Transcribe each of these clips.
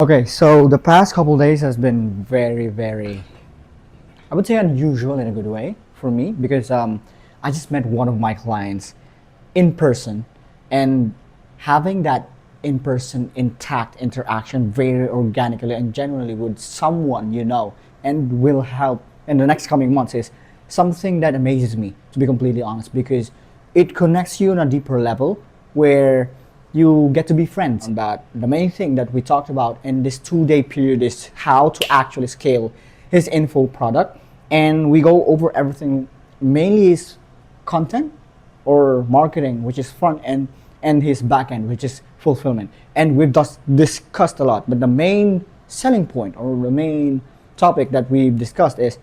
Okay, so the past couple days has been very, I would say unusual in a good way for me because I just met one of my clients in person, and having that in person intact interaction very organically and genuinely with someone and will help in the next coming months is something that amazes me, to be completely honest, because it connects you on a deeper level where you get to be friends. But the main thing that we talked about in this 2 day period is how to actually scale his info product, and we go over everything. Mainly is content or marketing, which is front end, and his back end, which is fulfillment. And we've just discussed a lot, but the main selling point or the main topic that we've discussed is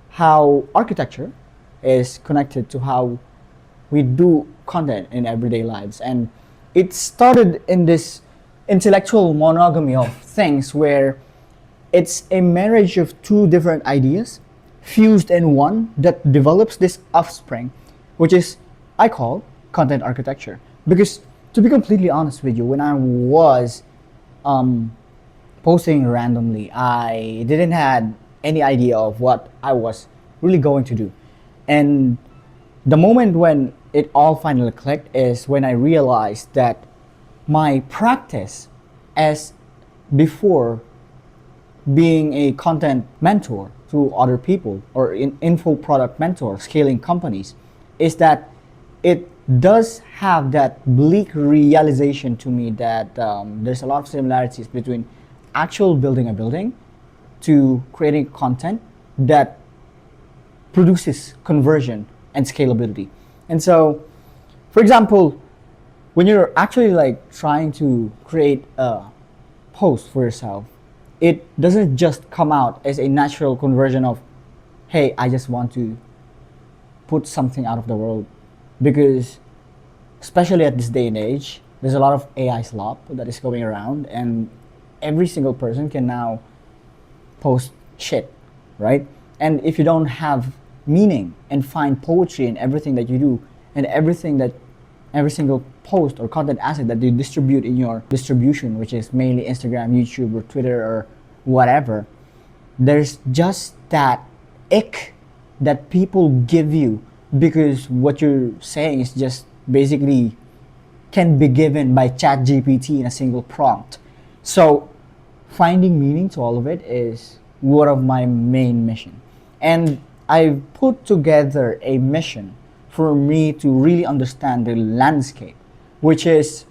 how architecture is connected to how we do content in everyday lives. And it started in this intellectual monogamy of things where it's a marriage of two different ideas fused in one that develops this offspring, which is I call content architecture. Because to be completely honest with you, when I was um, posting randomly, I didn't had any idea of what I was really going to do. And the moment when it all finally clicked is when I realized that my practice as before being a content mentor to other people or info product mentor scaling companies is that it does have that bleak realization to me that there's a lot of similarities between actual building a building to creating content that produces conversion and scalability. And so, for example, when you're actually like trying to create a post for yourself, it doesn't just come out as a natural conversion of, hey, I just want to put something out of the world. Because, especially at this day and age, there's a lot of AI slop that is going around, and every single person can now post shit, right? And if you don't have meaning and find poetry in everything that you do, and every single post or content asset that you distribute in your distribution, which is mainly Instagram, YouTube, or Twitter, or whatever, there's just that ick that people give you because what you're saying is just basically can be given by ChatGPT in a single prompt. So finding meaning to all of it is one of my main mission. And I've put together a mission for me to really understand the landscape, which is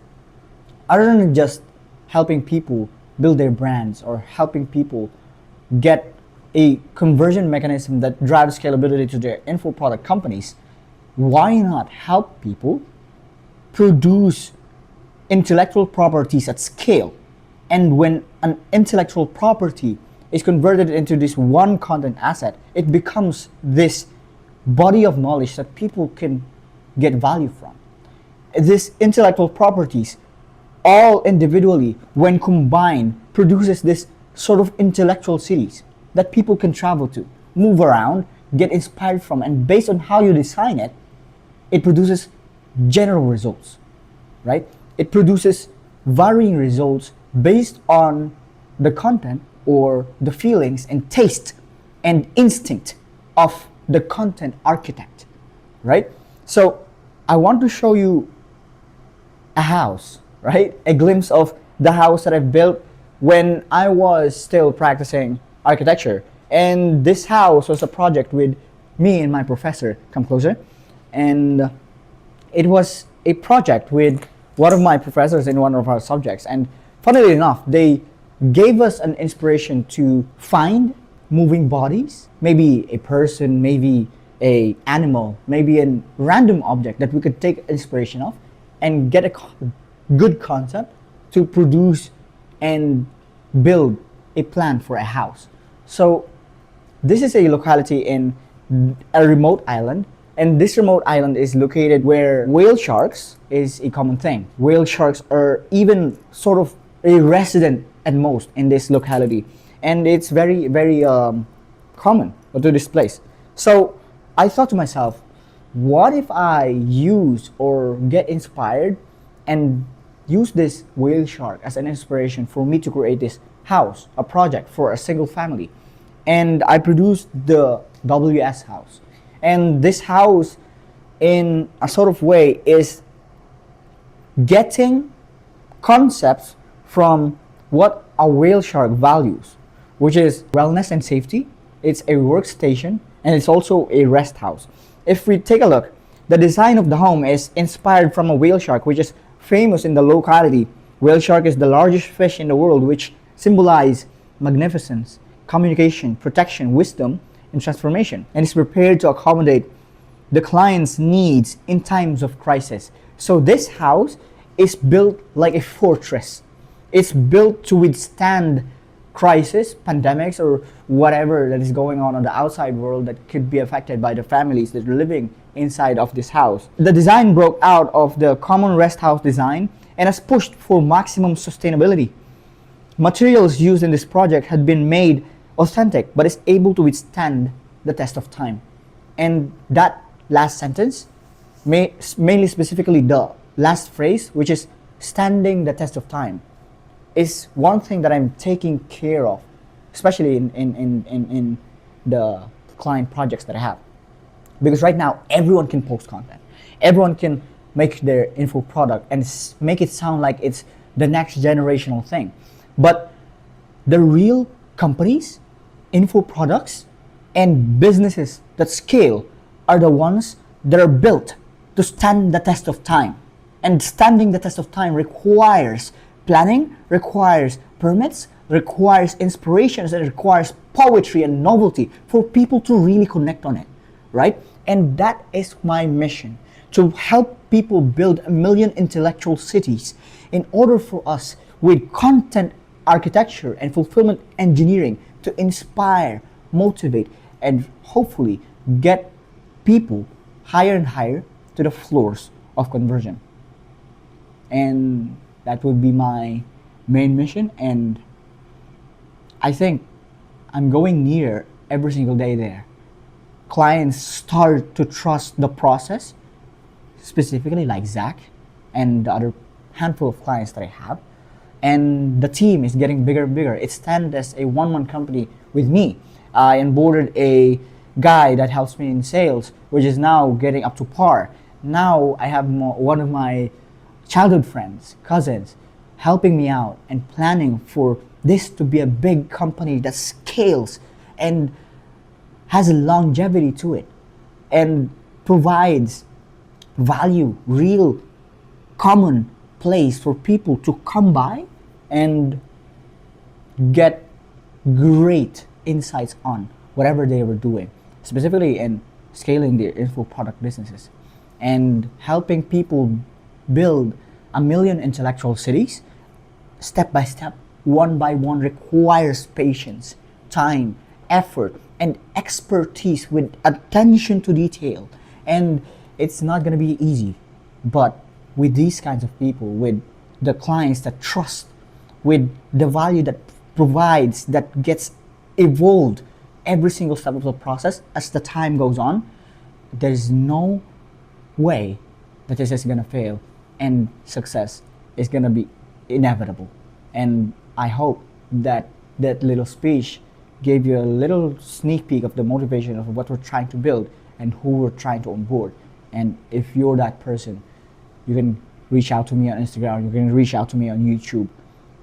other than just helping people build their brands or helping people get a conversion mechanism that drives scalability to their info product companies, why not help people produce intellectual properties at scale? And when an intellectual property is converted into this one content asset, it becomes this body of knowledge that people can get value from. These intellectual properties, all individually, when combined, produces this sort of intellectual cities that people can travel to, move around, get inspired from, and based on how you design it, it produces general results, right? It produces varying results based on the content or the feelings and taste and instinct of the content architect, right? So I want to show you a house, right? A glimpse of the house that I built when I was still practicing architecture. And this house was a project with me and my professor. Come closer. And it was a project with one of my professors in one of our subjects. And funnily enough, they gave us an inspiration to find moving bodies, maybe a person, maybe a animal, maybe a random object that we could take inspiration of and get a good concept to produce and build a plan for a house. So this is a locality in a remote island, and this remote island is located where whale sharks is a common thing. Whale sharks are even sort of a resident at most in this locality, and it's very common to this place. So I thought to myself, what if I use or get inspired and use this whale shark as an inspiration for me to create this house, a project for a single family. And I produced the WS house. And this house, in a sort of way, is getting concepts from what a whale shark values, which is wellness and safety. It's a workstation and it's also a rest house. If we take a look, the design of the home is inspired from a whale shark, which is famous in the locality. Whale shark is the largest fish in the world, which symbolize magnificence, communication, protection, wisdom, and transformation, and is prepared to accommodate the client's needs in times of crisis. So this house is built like a fortress. It's built to withstand crisis, pandemics, or whatever that is going on the outside world that could be affected by the families that are living inside of this house. The design broke out of the common rest house design and has pushed for maximum sustainability. Materials used in this project had been made authentic but is able to withstand the test of time. And that last sentence, mainly specifically the last phrase, which is standing the test of time, is one thing that I'm taking care of, especially in the client projects that I have. Because right now, everyone can post content. Everyone can make their info product and make it sound like it's the next generational thing. But the real companies, info products, and businesses that scale are the ones that are built to stand the test of time. And standing the test of time requires planning, requires permits, requires inspirations, and requires poetry and novelty for people to really connect on it, right? And that is my mission, to help people build 1 million intellectual cities in order for us with content architecture and fulfillment engineering to inspire, motivate, and hopefully get people higher and higher to the floors of conversion. And that would be my main mission, and I think I'm going near every single day there. Clients start to trust the process, specifically like Zach and the other handful of clients that I have. And the team is getting bigger and bigger. It stands as a one-man company with me. I onboarded a guy that helps me in sales, which is now getting up to par. Now I have one of my childhood friends, cousins, helping me out and planning for this to be a big company that scales and has a longevity to it and provides value, real common place for people to come by and get great insights on whatever they were doing, specifically in scaling their info product businesses and helping people build 1 million intellectual cities step by step, one by one, requires patience, time, effort, and expertise with attention to detail. And it's not going to be easy, but with these kinds of people, with the clients that trust, with the value that provides, that gets evolved every single step of the process as the time goes on, there's no way that this is going to fail and success is going to be inevitable. And I hope that that little speech gave you a little sneak peek of the motivation of what we're trying to build and who we're trying to onboard. And if you're that person, you can reach out to me on Instagram, you can reach out to me on YouTube.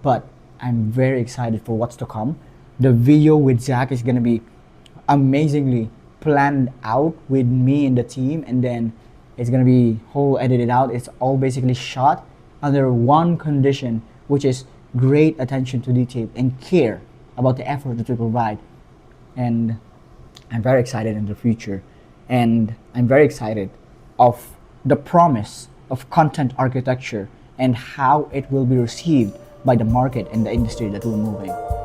But I'm very excited for what's to come. The video with Zach is going to be amazingly planned out with me and the team, and then it's going to be whole edited out. It's all basically shot under one condition, which is great attention to detail and care about the effort that we provide. And I'm very excited in the future, and I'm very excited of the promise of content architecture and how it will be received by the market and the industry that we're moving.